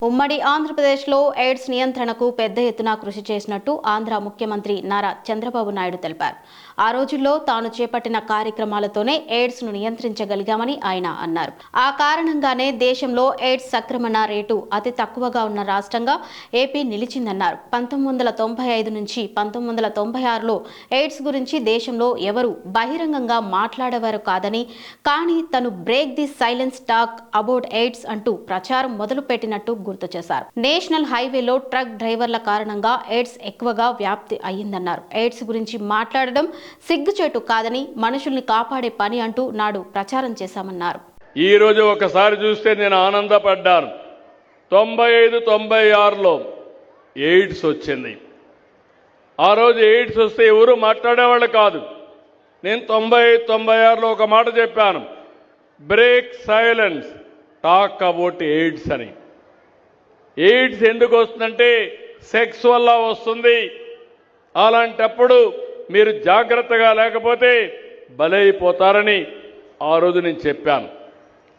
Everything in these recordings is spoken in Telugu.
ఉమ్మడి ఆంధ్రప్రదేశ్లో ఎయిడ్స్ నియంత్రణకు పెద్ద ఎత్తున కృషి చేసినట్టు ఆంధ్ర ముఖ్యమంత్రి నారా చంద్రబాబు నాయుడు తెలిపారు. ఆ రోజుల్లో తాను చేపట్టిన కార్యక్రమాలతోనే ఎయిడ్స్ ను నియంత్రించగలిగామని ఆయన అన్నారు. ఆ కారణంగానే దేశంలో ఎయిడ్స్ సంక్రమణ రేటు అతి తక్కువగా ఉన్న రాష్ట్రంగా ఏపీ నిలిచిందన్నారు. 1995 నుంచి 1996లో ఎయిడ్స్ గురించి దేశంలో ఎవరు బహిరంగంగా మాట్లాడేవారు కాదని, కానీ తను break the silence talk about AIDS అంటూ ప్రచారం మొదలుపెట్టినట్టు గుర్తు చేశారు. నేషనల్ హైవేలో ట్రక్ డ్రైవర్ల కారణంగా ఎయిడ్స్ ఎక్కువగా వ్యాప్తి అయ్యిందన్నారు. ఎయిడ్స్ గురించి మాట్లాడడం సిగ్గుచేటు కాదని, మనుషుల్ని కాపాడే పని అంటూ నాడు ప్రచారం చేశామన్నారు. ఈ రోజు ఒకసారి చూస్తే నేను ఆనందపడ్డాను. 95-96లో ఎయిడ్స్ వచ్చింది. ఆ రోజు ఎయిడ్స్ వస్తే ఎవరు మాట్లాడేవాళ్ళు కాదు. నేను 95-96లో ఒక మాట చెప్పాను, break silence talk about AIDS అని. ఎయిడ్స్ ఎందుకు వస్తుందంటే సెక్స్ వల్ల వస్తుంది. అలాంటప్పుడు మీరు జాగ్రత్తగా లేకపోతే బలైపోతారని ఆ రోజు నేను చెప్పాను.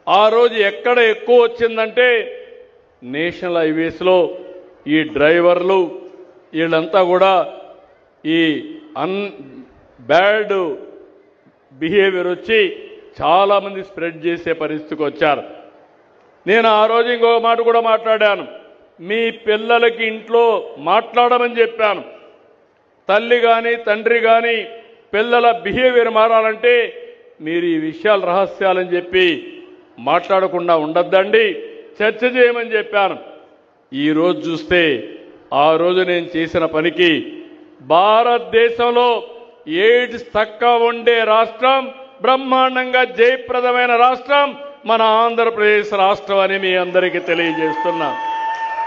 ఆ రోజు ఎక్కడ ఎక్కువ వచ్చిందంటే నేషనల్ హైవేస్లో ఈ డ్రైవర్లు వీళ్ళంతా కూడా ఈ బ్యాడ్ బిహేవియర్ వచ్చి చాలామంది స్ప్రెడ్ చేసే పరిస్థితికి వచ్చారు. నేను ఆ రోజు ఇంకొక మాట కూడా మాట్లాడాను, మీ పిల్లలకి ఇంట్లో మాట్లాడమని చెప్పాను. తల్లి కానీ తండ్రి కానీ పిల్లల బిహేవియర్ మారాలంటే మీరు ఈ విషయాలు రహస్యాలని చెప్పి మాట్లాడకుండా ఉండద్దండి, చర్చ చేయమని చెప్పాను. ఈరోజు చూస్తే ఆ రోజు నేను చేసిన పనికి భారతదేశంలో ఎయిడ్స్ తక్కువ ఉండే రాష్ట్రం, బ్రహ్మాండంగా జయప్రదమైన రాష్ట్రం మన ఆంధ్రప్రదేశ్ రాష్ట్రం అని మీ అందరికీ తెలియజేస్తున్నా.